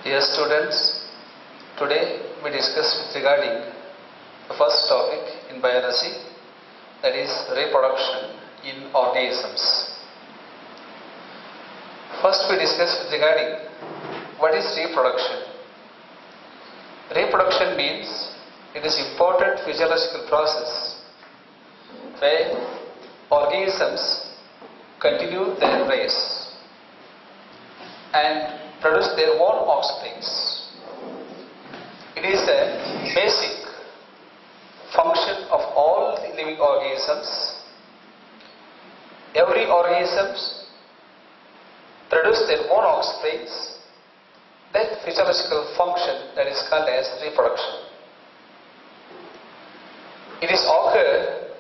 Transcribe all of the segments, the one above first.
Dear students, today we discuss regarding the first topic in biology, that is reproduction in organisms. First we discuss regarding what is reproduction. Reproduction means it is important physiological process where organisms continue their race and produce their own offsprings. It is a basic function of all the living organisms. Every organism produce their own offsprings. That physiological function that is called as reproduction. It is occurred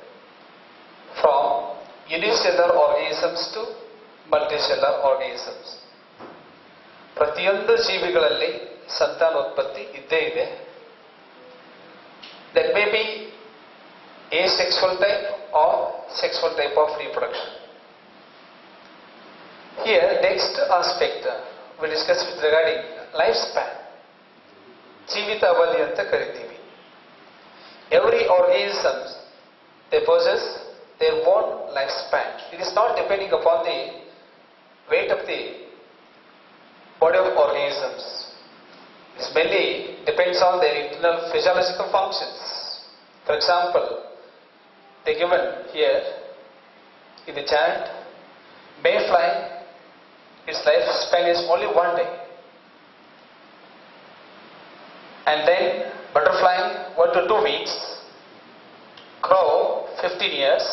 from unicellular organisms to multicellular organisms. ಪ್ರತಿಯೊಂದು ಜೀವಿಗಳಲ್ಲಿ ಸಂತಾನೋತ್ಪತ್ತಿ ಇದ್ದೇ ಇದೆ. That may be asexual type or sexual type of reproduction. Here next aspect we discuss with regarding lifespan. ಜೀವಿತಾವಧಿ ಅಂತ ಕರಿತೀವಿ. Every organism they possess their own lifespan. It is not depending upon the weight of the body of organisms. It mainly depends on their internal physiological functions. For example, they given here in the chart, mayfly, its lifespan is only 1 day. And then butterfly 1 to 2 weeks, crow 15 years,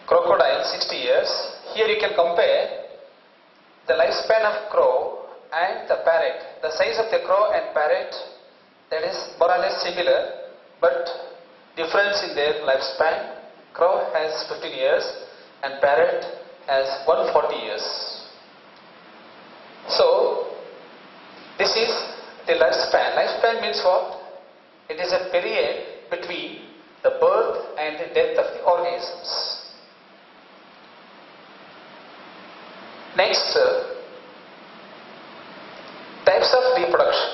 crocodile 60 years. Here you can compare the lifespan of crow and the parrot. The size of the crow and parrot, that is more or less similar, but difference in their lifespan. Crow has 15 years and parrot has 140 years. So this is the lifespan. Lifespan means what? It is a period between the birth and the death of the organisms. Next, types of reproduction.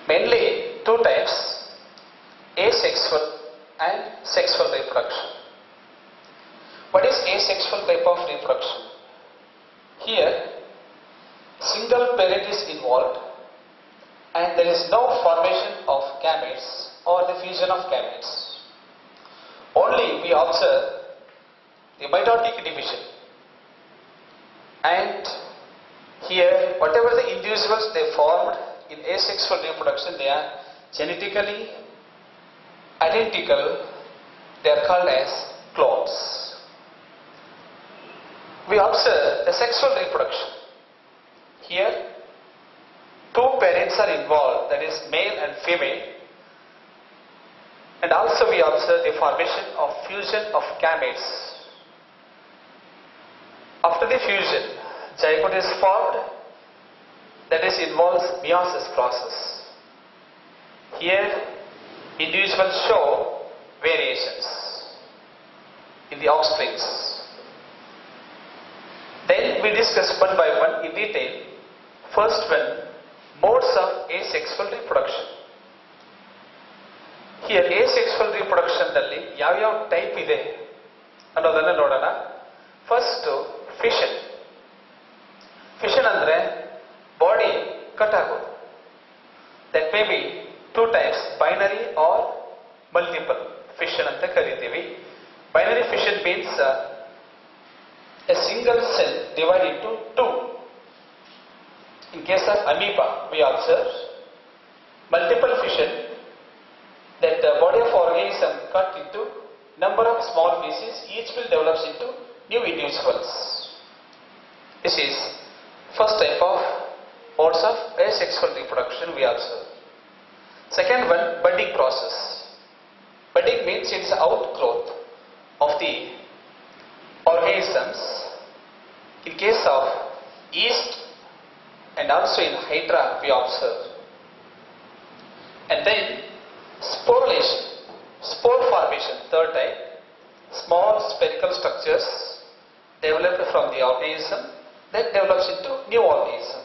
Mainly two types, asexual and sexual reproduction. What is asexual type of reproduction? Here, single parent is involved and there is no formation of gametes or the fusion of gametes. Only we observe the mitotic division. And here, whatever the individuals they formed in asexual reproduction, they are genetically identical. They are called as clones. We observe the sexual reproduction. Here, two parents are involved, that is male and female. And also we observe the formation of fusion of gametes. After the fusion, zygote is formed, that is involves meiosis process. Here, individuals show variations in the offsprings. Then we discuss one by one in detail. First one, modes of asexual reproduction. Here, asexual reproduction ನಲ್ಲಿ ಯಾವ type ಇದೆ ಅನ್ನೋದನ್ನ ನೋಡೋಣ. First fission. Fission ಅಂದ್ರೆ body cut ಆಗೋದು. That may be two types, binary or multiple fission ಅಂತ ಕರಿತೀವಿ. Binary fission means a single cell divided into two. In case of amoeba we observe. Multiple fission, that the body of organism cut into number of small pieces, each will develop into new individuals. This is first type of modes of asexual reproduction we observe. Second one, budding process. Budding means it is outgrowth of the organisms. In case of yeast and also in hydra we observe. And then sporulation, spore formation, third type. Small spherical structures developed from the organism that develops into new organism.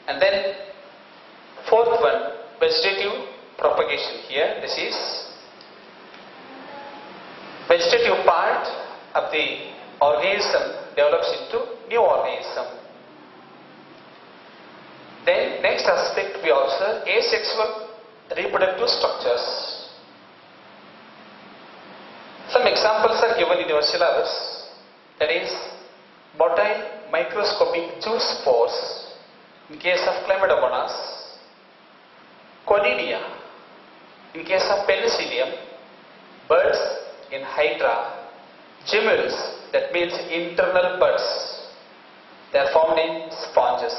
And then fourth one, vegetative propagation. Here this is vegetative part of the organism develops into new organism. Then next aspect we observe asexual reproductive structures. Some examples are given in your syllabus, that is motile microscopic juice spores in case of Chlamydomonas, Conidia in case of Penicillium, buds in Hydra, gemmules, that means internal buds, they are found in sponges.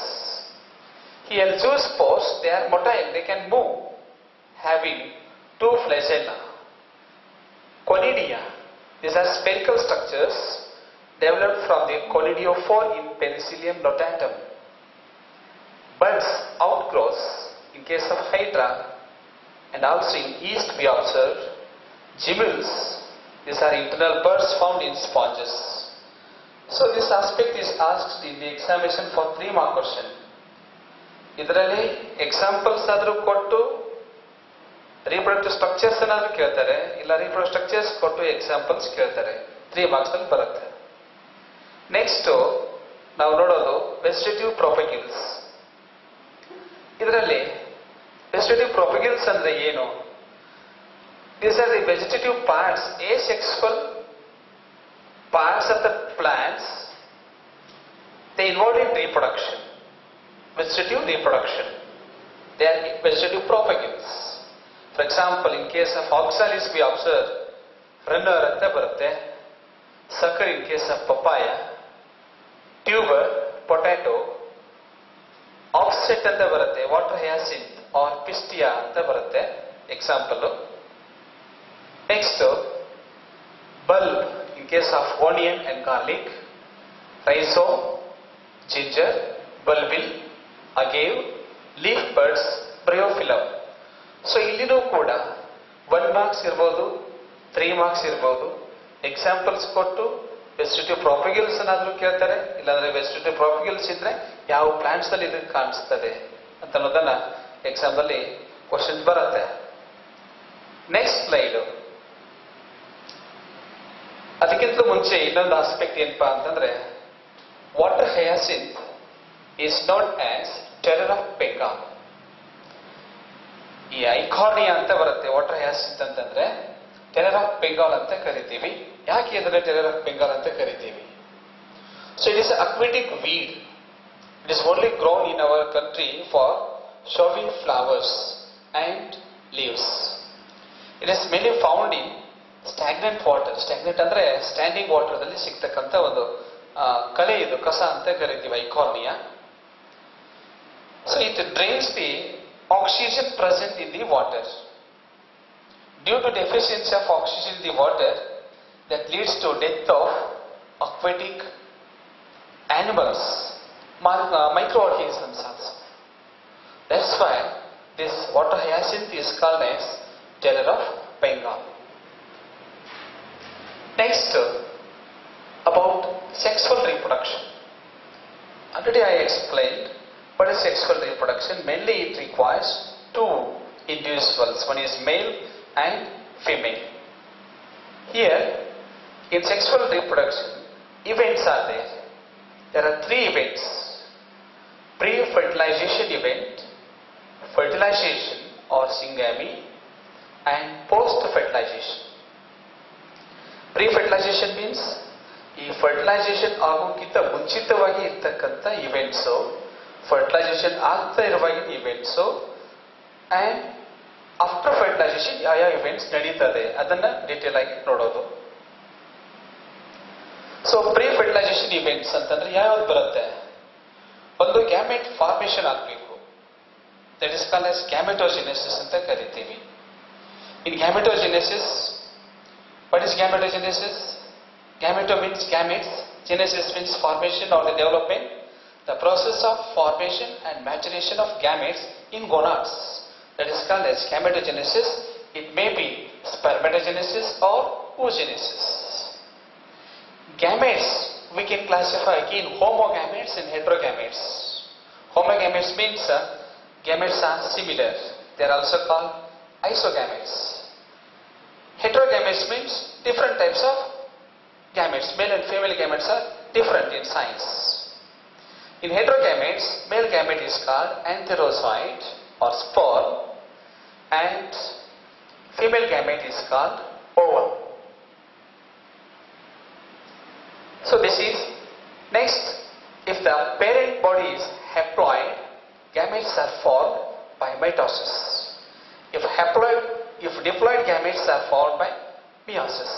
Here zoospores, they are motile, they can move, having two flagella. Conidia, these are spherical structures developed from the conidiophore in Penicillium notatum. Buds, outgrowths in case of Hydra, and also in yeast we observe gemmules. These are internal buds found in sponges. So this aspect is asked in the examination for 3-mark question. ಇದರಲ್ಲಿ examples ಆದರೂ ಕೊಟ್ಟು reproductive structures ಏನಾದರೂ ಕೇಳ್ತಾರೆ, ಇಲ್ಲ reproductive structures ಕೊಟ್ಟು examples ಕೇಳ್ತಾರೆ. 3 marks ಅಲ್ಲಿ ಬರುತ್ತೆ. ನೆಕ್ಸ್ಟ್ ನಾವು ನೋಡೋದು ವೆಜಿಟೇಟಿವ್ ಪ್ರೊಪಗ್ಯೂಲ್ಸ್. ಇದರಲ್ಲಿ ವೆಜಿಟೇಟಿವ್ ಪ್ರೊಪಗ್ಯೂಲ್ಸ್ ಅಂದ್ರೆ ಏನು? These are the vegetative parts, asexual parts of the plants. They involve in reproduction, vegetative reproduction. They are vegetative propagules. For example, in case of oxalis we observe runner anta barutte, sucker in case of papaya, tuber, potato, offset anta barutte, water hyacinth or pistia anta barutte, example. Next, bulb in case of onion and garlic, rhizome, ginger, bulbil, agave, leaf buds, bryophyllum. So ಇಲ್ಲಿನೂ ಕೂಡ 1 marks ಇರಬಹುದು, 3 marks ಇರಬಹುದು. Examples ಕೊಟ್ಟು vegetative ಪ್ರೊಪಗ್ಯೂಲ್ಸ್ ಏನಾದರೂ ಕೇಳ್ತಾರೆ, ಇಲ್ಲಾಂದ್ರೆ vegetative ಪ್ರೊಪಗ್ಯೂಲ್ಸ್ ಇದ್ರೆ ಯಾವ ಪ್ಲಾಂಟ್ಸ್ ಅಲ್ಲಿ ಇದು ಕಾಣಿಸ್ತದೆ ಅಂತ ಅನ್ನೋದನ್ನ ಎಕ್ಸಾಮ್ ಅಲ್ಲಿ ಕ್ವಶನ್ ಬರುತ್ತೆ. Next slide. ಅದಕ್ಕಿಂತ ಮುಂಚೆ ಇನ್ನೊಂದು ಆಸ್ಪೆಕ್ಟ್ ಏನಪ್ಪಾ ಅಂತಂದ್ರೆ, water hyacinth is known as terror of Bengal. ಈ ಐಕಾರ್ನಿಯಾ ಅಂತ ಬರುತ್ತೆ ವಾಟರ್ ಹಯಾಸಿಂತ್ ಅಂತಂದ್ರೆ, ಟೆರರ್ ಆಫ್ ಬೆಂಗಾಲ್ ಅಂತ ಕರಿತೀವಿ. ಯಾಕೆ ಅದನ್ನ ಟೆರರ್ ಆಫ್ ಬೆಂಗಾಲ್ ಅಂತ ಕರಿತೀವಿ? So it is aquatic weed. It is only grown in our country for showing flowers and leaves. It is mainly found in stagnant water. Stagnant ಅಂದ್ರೆ ಸ್ಟ್ಯಾಂಡಿಂಗ್ ವಾಟರ್ ದಲ್ಲಿ ಸಿಗ್ತಕ್ಕಂಥ ಒಂದು ಕಳೆ, ಇದು ಕಸ ಅಂತ ಕರಿತೀವಿ Eichhornia. So it drains the oxygen present in the water. Due to deficiency of oxygen in the water, that leads to death of aquatic animals, microorganisms also. That's why this water hyacinth is called as terror of Bengal. Next, about sexual reproduction. Already I explained what is sexual reproduction. Mainly it requires 2 individuals. One is male and female. Here, in sexual reproduction, events are there. There are 3 events. Pre-fertilization event, fertilization or syngamy, and post-fertilization. Pre-fertilization means ಈ fertilisation ಆಗೋಕ್ಕಿಂತ ಮುಂಚಿತವಾಗಿ ಇರ್ತಕ್ಕಂಥ events, fertilisation ಆಗ್ತಾ ಇರುವಾಗಿನ events, and after fertilisation ಯಾವ events ನಡೀತದೆ ಅದನ್ನ detail ಆಗಿ ನೋಡೋದು. So pre fertilisation events ಅಂತಂದ್ರೆ ಯಾವ್ಯಾವ್ದು ಬರುತ್ತೆ? ಒಂದು ಗ್ಯಾಮೆಟ್ ಫಾರ್ಮೇಷನ್ ಆಗಬೇಕು. ದಟ್ ಇಸ್ ಕಾಲ್ಡ್ ಆಸ್ ಗ್ಯಾಮೆಟೋಜೆನೆಸಿಸ್ ಅಂತ ಕರಿತೀವಿ. ಇನ್ ಗ್ಯಾಮೆಟೋಜೆನೆಸಿಸ್, what is gametogenesis? Gameto means gametes, genesis means formation or the development. The process of formation and maturation of gametes in gonads, that is called as gametogenesis. It may be spermatogenesis or oogenesis. Gametes we can classify again homogametes and heterogametes. Homogametes means gametes are similar. They are also called isogametes. Heterogametes means different types of gametes. Male and female gametes are different in size. In heterogametes, male gamete is called antherozoid or spore, and female gamete is called ovum. So this is next. If the parent body is haploid, gametes are formed by mitosis. If diploid gametes are formed by meiosis.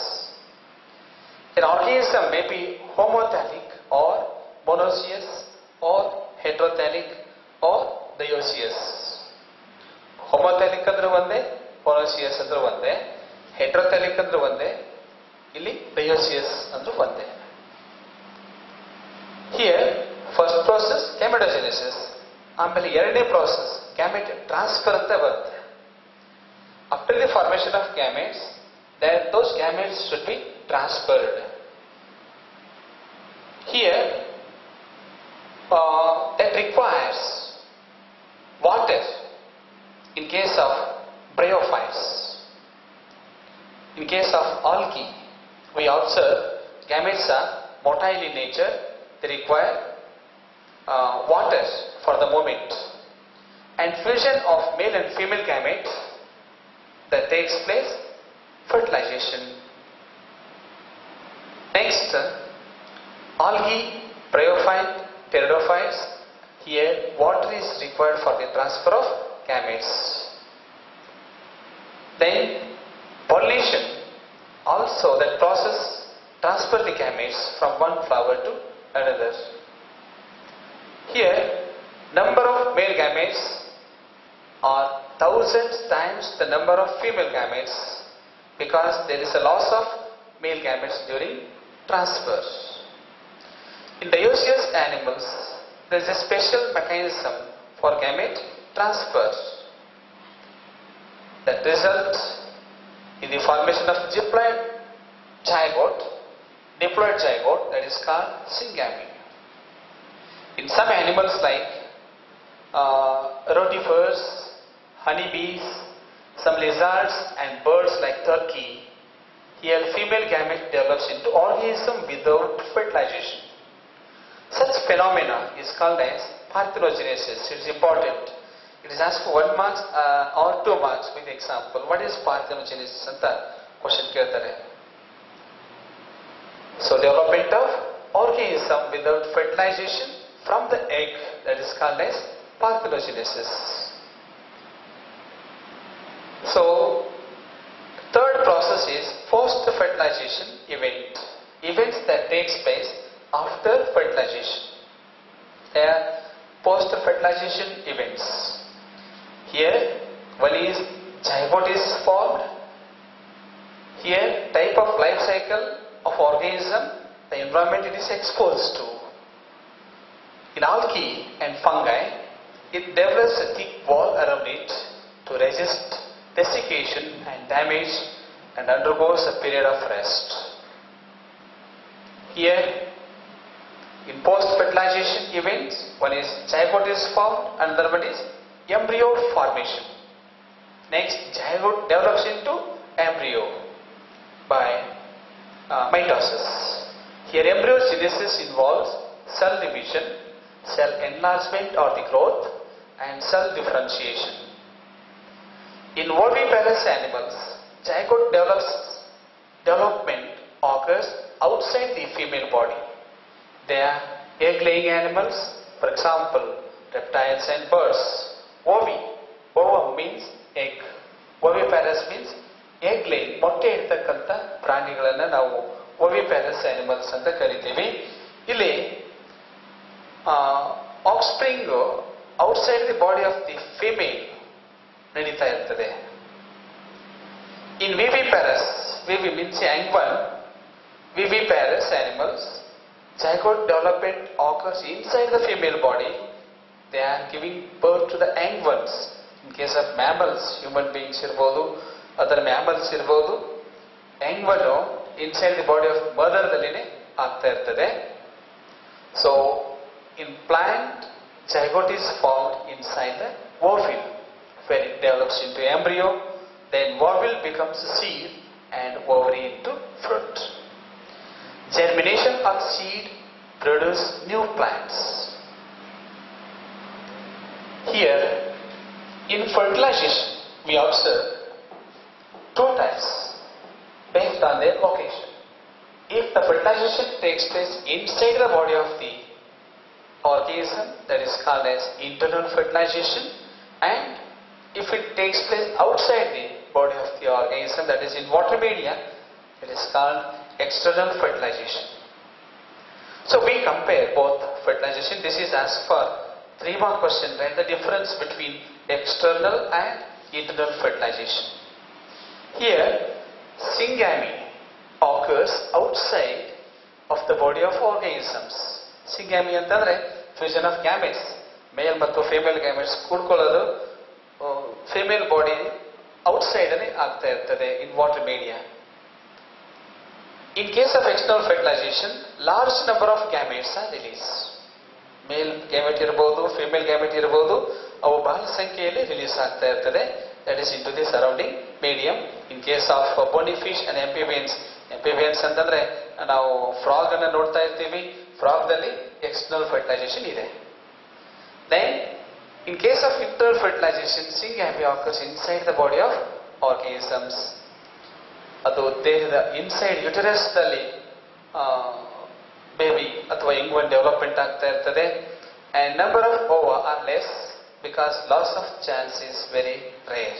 An organism may be homothallic or monoecious or heterothallic or dioecious. Homothallic ಅಂದ್ರೆ ಒಂದೇ, monoecious ಅಂದ್ರೆ ಒಂದೇ, heterothallic ಅಂದ್ರೆ ಒಂದೇ, ಇಲ್ಲಿ dioecious ಅಂದ್ರೆ ಒಂದೇ. Here first process gametogenesis, ಆಮೇಲೆ ಎರಡನೇ process gamete transfer ಅಂತ ಬರುತ್ತೆ. After the formation of gametes, then those gametes should be transferred. Here that requires water in case of bryophytes. In case of algae, we observe gametes are motile in nature. They require water for the movement. And fusion of male and female gametes that takes place, fertilization. Next, algae, bryophyte, pteridophytes. Here water is required for the transfer of gametes. Then pollination, also that process transfer the gametes from one flower to another. Here number of male gametes are thousands times the number of female gametes, because there is a loss of male gametes during transfer. In dioecious animals, there is a special mechanism for gamete transfer that results in the formation of diploid zygote, that is called syngamy. In some animals like rotifers, honeybees, some lizards and birds like turkey, here female gamete develops into organism without fertilization. Such phenomena is called as parthenogenesis. It is important. It is asked for 1 mark or 2 marks with example. What is parthenogenesis anta question keltare. So development of organism without fertilization from the egg, that is called as parthenogenesis. So third process is post-fertilization event. Events that takes place after fertilization. They are post-fertilization events. Here one is zygote is formed. Here type of life cycle of organism, the environment it is exposed to. In algae and fungi, it develops a thick wall around it to resist desiccation and damage and undergoes a period of rest. Here in post-fertilization events, one is zygote is formed, another one is embryo formation. Next, zygote develops into embryo by mitosis. Here embryogenesis involves cell division, cell enlargement or the growth, and cell differentiation. In oviparous animals, zygote development occurs outside the female body. They are egg-laying animals, for example, reptiles and birds. Ovum means egg. Oviparous means egg-laying, ಮೊಟ್ಟೆ ಇಡ್ತಕ್ಕಂಥ ಪ್ರಾಣಿಗಳನ್ನು ನಾವು oviparous animals ಅಂತ ಕರಿತೀವಿ. ಇಲ್ಲಿ offspring outside the body of the female ನಡೀತಾ ಇರ್ತದೆ. In viviparous, vivi means young one, viviparous animals, zygote development occurs inside the female body. They are giving birth to the young ones. In case of mammals, human beings irbodu, other mammals irbodu, young one inside the body of mother ದಲ್ಲಿನೇ ಆಗ್ತಾ ಇರ್ತದೆ. So, in plant, zygote is formed inside the ovule, where it develops into embryo, then ovule becomes seed and ovary into fruit. Germination of seed produce new plants. Here, in fertilization, we observe two types based on their location. If the fertilization takes place inside the body of the organism, that is called as internal fertilization, and if it takes place outside the body of the organism, that is in water media, it is called external fertilization. So we compare both fertilization. This is as for 3 mark question, right? The difference between external and internal fertilization. Here, syngamy occurs outside of the body of organisms. Syngamy ಅಂತಂದ್ರೆ fusion of gametes, male ಮತ್ತು female gametes ಕೂಡ್ಕೊಳ್ಳೋದು female body outside ಅಲ್ಲಿ ಆಗ್ತಾ ಇರ್ತದೆ in water media. In case of external fertilization, large number of gametes are released. Male gamete ಇರಬಹುದು, female gamete ಇರಬಹುದು, ಅವು ಬಹಳ ಸಂಖ್ಯೆಯಲ್ಲಿ ರಿಲೀಸ್ ಆಗ್ತಾ ಇರ್ತದೆ. That is into the surrounding medium. In case of bony fish and amphibians, amphibians ಅಂತಂದ್ರೆ ನಾವು frog ಅನ್ನು ನೋಡ್ತಾ ಇರ್ತೀವಿ. ಫ್ರಾಗ್ ದಲ್ಲಿ ಎಕ್ಸ್ಟರ್ನಲ್ ಫರ್ಟಿಲೈಸೇಷನ್ ಇದೆ. Then, in case of internal fertilization, syngamy occurs inside the body of organisms. ಅದು ದೇಹದ inside uterus ದಲ್ಲಿ ಬೇಬಿ ಅಥವಾ ಯಂಗ್ ಒನ್ ಡೆವಲಪ್ಮೆಂಟ್ ಆಗ್ತಾ ಇರ್ತದೆ. And number of ova are less because loss of chance is very rare.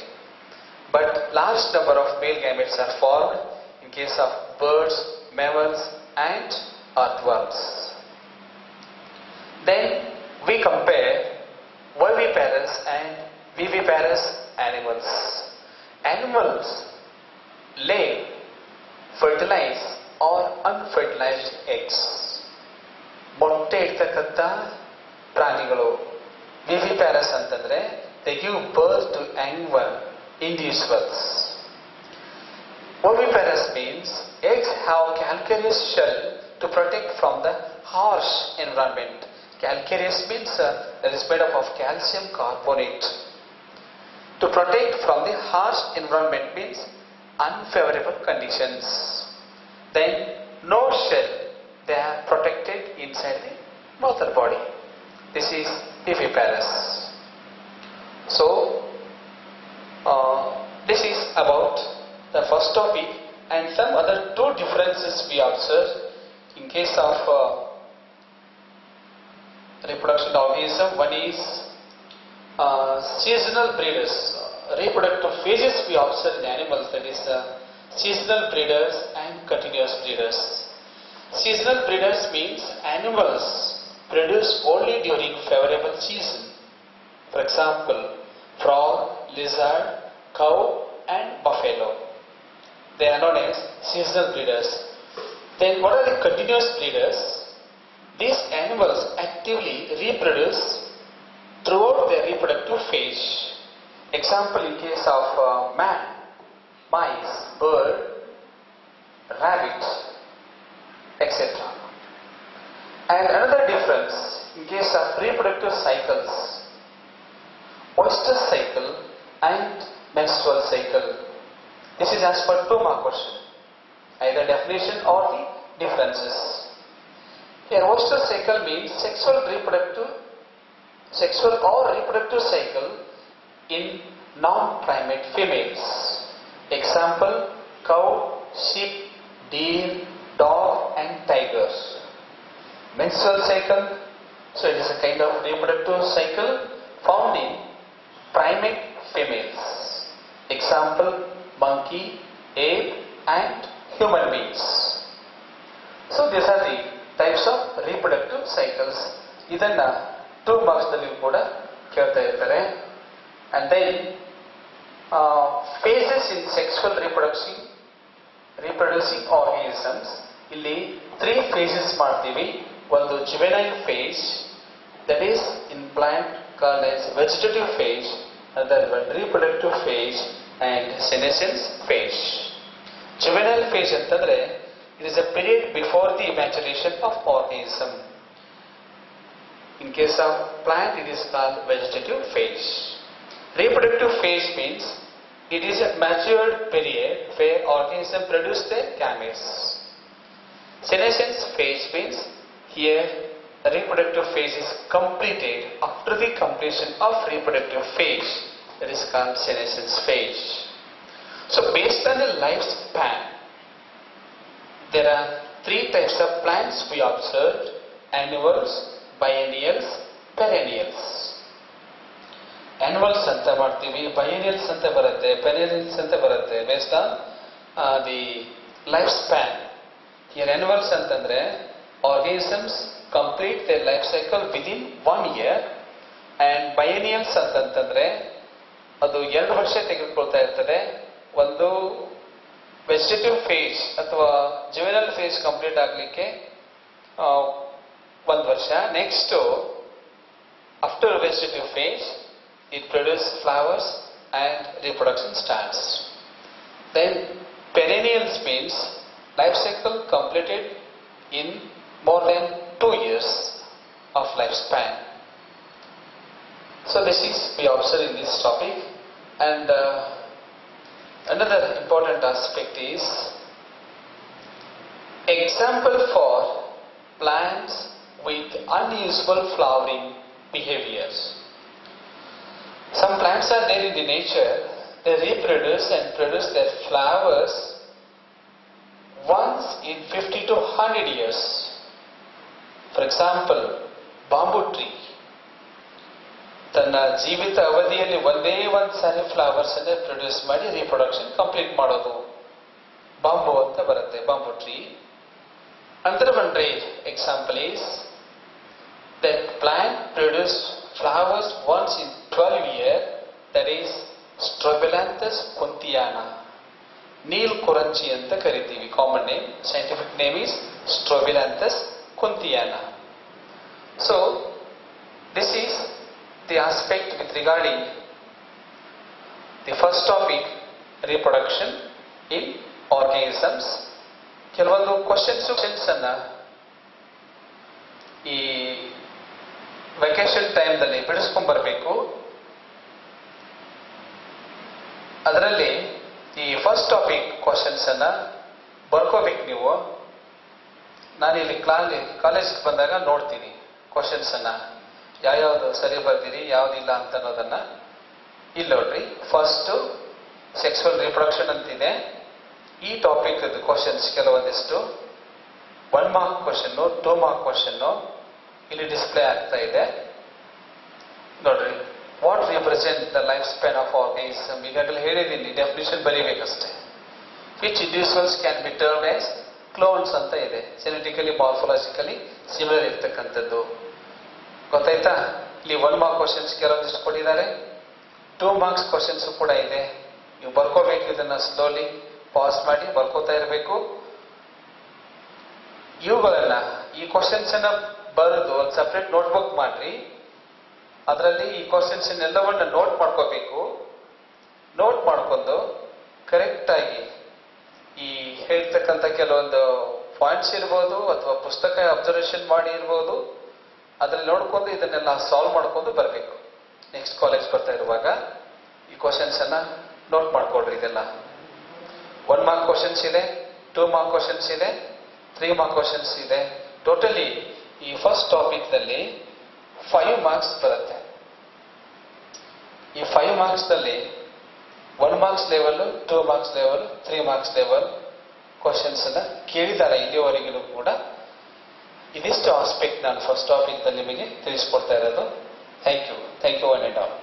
But large number of male gametes are formed in case of birds, mammals and earthworms. Then we compare viviparous and viviparous animals. Animals lay, fertilize or unfertilized eggs. ಮೊಟ್ಟೆ ಇಡ್ತಕ್ಕಂಥ ಪ್ರಾಣಿಗಳು viviparous ಅಂತಂದ್ರೆ they give birth to young individuals. Oviparous means eggs have calcareous shell to protect from the harsh environment. Calcareous means that is made up of calcium carbonate. To protect from the harsh environment means unfavorable conditions. Then no shell, they are protected inside the mother body. This is viviparous. So, this is about the first topic, and some other two differences we observe in case of reproduction organism. One is seasonal breeders. Reproductive phases we observe in animals, that is seasonal breeders and continuous breeders. Seasonal breeders means animals produce only during favorable season. For example, frog, lizard, cow and buffalo. They are known as seasonal breeders. Then what are the continuous breeders? These animals actively reproduce throughout their reproductive phase. Example in case of man, mice, bird, rabbit, etc. And another difference in case of reproductive cycles, oyster cycle and menstrual cycle. This is as per 2 mark question, either definition or the differences. Here oyster cycle means sexual or reproductive cycle in non-primate females. Example, cow, sheep, deer, dog and tiger. Menstrual cycle, so it is a kind of reproductive cycle found in primate females. Example, monkey, ape and human beings. So these are the types of reproductive cycles. Idanna 2 marks dalli kuda kelta irtare. And then phases in sexual reproducing organisms. Illi 3 phases ಮಾಡ್ತೀವಿ. ಒಂದು juvenile phase, that is in plant called as vegetative phase, another one reproductive phase and senescence phase. Juvenile phase ಅಂತಂದ್ರೆ it is a period before the maturation of organism. In case of plant, it is called vegetative phase. Reproductive phase means it is a matured period where organisms produce their gametes. Senescence phase means here the reproductive phase is completed. After the completion of reproductive phase, that is called senescence phase. So based on the lifespan, there are three types of plants we observed: annuals, biennials, perennials. Annuals anta martivi, biennials anta baratte, perennials anta baratte based on the lifespan. Here annuals antandre organisms complete their life cycle within 1 year, and biennials ಅಂತಂತಂದ್ರೆ ಅದು 2 ವರ್ಷ ತೆಗೆದುಕೊಳ್ತಾ ಇರ್ತದೆ. ಒಂದು vegetative phase ಅಥವಾ juvenile phase complete ಆಗಲಿಕ್ಕೆ 1 ವರ್ಷ. Next after vegetative phase it produces flowers and reproduction starts. Then perennials means life cycle completed in more than 2 years of lifespan. So this is we observe in this topic. And another important aspect is example for plants with unusual flowering behaviors. Some plants are there in the nature, they reproduce and produce their flowers once in 50 to 100 years. For example, bamboo tree. ತನ್ನ ಜೀವಿತ ಅವಧಿಯಲ್ಲಿ ಒಂದೇ ಒಂದು ಸಾರಿ flowers ಅನ್ನು produce ಮಾಡಿ reproduction complete ಮಾಡೋದು bomb ಅಂತ ಬರುತ್ತೆ, bomb tree. Another one example is that plant produce flowers once in 12 years, that is Strobilanthes kuntiana. Neelakurinji ಅಂತ ಕರಿತೀವಿ, common name. Scientific name is Strobilanthes kuntiana. So this is the aspect with regarding the first topic, reproduction in organisms. ಕೆಲವೊಂದು questions ಅನ್ನ ಈ vacation ಟೈಮ್ದಲ್ಲಿ ಬಿಡಿಸ್ಕೊಂಡ್ ಬರಬೇಕು. ಅದರಲ್ಲಿ ಈ first topic questions ಅನ್ನ ಬರ್ಕೋಬೇಕು ನೀವು. ನಾನು ಇಲ್ಲಿ ಕಾಲೇಜ್ಗೆ ಬಂದಾಗ ನೋಡ್ತೀನಿ ಕ್ವಶನ್ಸ್ ಅನ್ನ, ಯಾವ್ಯಾವ್ದು ಸರಿ ಬರ್ದಿರಿ ಯಾವ್ದಿಲ್ಲ ಅಂತ ಅನ್ನೋದನ್ನ. ಇಲ್ಲಿ ನೋಡ್ರಿ, ಫಸ್ಟ್ ಸೆಕ್ಸುವಲ್ ರಿಪ್ರೊಡಕ್ಷನ್ ಅಂತಿದೆ. ಈ ಟಾಪಿಕ್ ಕ್ವಶನ್ಸ್ ಕೆಲವೊಂದಿಷ್ಟು 1 ಮಾರ್ಕ್ ಕ್ವಶನ್, 2 ಮಾರ್ಕ್ ಕ್ವಶನ್ ಇಲ್ಲಿ ಡಿಸ್ಪ್ಲೇ ಆಗ್ತಾ ಇದೆ ನೋಡ್ರಿ. What represent the life span of organism, ಈಗಾಗಲೇ ಹೇಳಿದ್ದೀನಿ, ಡೆಫಿನಿಷನ್ ಬರೀಬೇಕಷ್ಟೇ. Which individuals can be termed as clones ಅಂತ ಇದೆ, ಜೆನೆಟಿಕಲಿ ಮಾರ್ಫಾಲಜಿಕಲಿ ಸಿಮಿಲರ್ ಇರ್ತಕ್ಕಂಥದ್ದು. ಗೊತ್ತಾಯ್ತಾ? ಇಲ್ಲಿ 1 ಮಾರ್ಕ್ ಕ್ವಶನ್ಸ್ ಕೆಲವೊಂದಿಷ್ಟು ಕೊಟ್ಟಿದ್ದಾರೆ, 2 ಮಾರ್ಕ್ಸ್ ಕ್ವಶನ್ಸ್ ಕೂಡ ಇದೆ. ನೀವು ಬರ್ಕೋಬೇಕು, ಇದನ್ನ ಸ್ಲೋಲಿ ಪಾಸ್ ಮಾಡಿ ಬರ್ಕೋತಾ ಇರಬೇಕು. ಇವುಗಳನ್ನ ಈ ಕ್ವಶನ್ಸ್ ಅನ್ನ ಬರೆದು ಒಂದು ಸಪ್ರೇಟ್ ನೋಟ್ಬುಕ್ ಮಾಡ್ರಿ. ಅದರಲ್ಲಿ ಈ ಕ್ವಶನ್ಸ್ ಎಲ್ಲವನ್ನ ನೋಟ್ ಮಾಡ್ಕೋಬೇಕು. ನೋಟ್ ಮಾಡ್ಕೊಂಡು ಕರೆಕ್ಟ್ ಆಗಿ ಈ ಹೇಳ್ತಕ್ಕಂಥ ಕೆಲವೊಂದು ಪಾಯಿಂಟ್ಸ್ ಇರ್ಬೋದು ಅಥವಾ ಪುಸ್ತಕ ಅಬ್ಸರ್ವೇಷನ್ ಮಾಡಿ ಇರ್ಬೋದು, ಅದ್ರಲ್ಲಿ ನೋಡ್ಕೊಂಡು ಇದನ್ನೆಲ್ಲ ಸಾಲ್ವ್ ಮಾಡ್ಕೊಂಡು ಬರಬೇಕು. ನೆಕ್ಸ್ಟ್ ಕಾಲೇಜ್ ಬರ್ತಾ ಇರುವಾಗ ಈ ಕ್ವಶನ್ಸ್ ಅನ್ನ ನೋಟ್ ಮಾಡ್ಕೊಡ್ರಿ. ಇದೆಲ್ಲ 1 ಮಾರ್ಕ್ ಕ್ವಶನ್ಸ್ ಇದೆ, 2 ಮಾರ್ಕ್ ಕ್ವಶನ್ಸ್ ಇದೆ, 3 ಮಾರ್ಕ್ ಕ್ವಶನ್ಸ್ ಇದೆ. ಟೋಟಲಿ ಈ ಫಸ್ಟ್ ಟಾಪಿಕ್ ನಲ್ಲಿ 5 ಮಾರ್ಕ್ಸ್ ಬರುತ್ತೆ. ಈ 5 ಮಾರ್ಕ್ಸ್ ನಲ್ಲಿ 1 marks level, 2 marks level, 3 marks level questions ಅನ್ನ ಕೇಳಿದ್ದಾರೆ ಇಲ್ಲಿಯವರೆಗೂ ಕೂಡ. ಇದಿಷ್ಟು ಆಸ್ಪೆಕ್ಟ್ ನಾನು ಫಸ್ಟ್ ಟಾಪಿಕ್ ನಲ್ಲಿ ನಿಮಗೆ ತಿಳಿಸ್ಕೊಡ್ತಾ ಇರೋದು. Thank you one and all.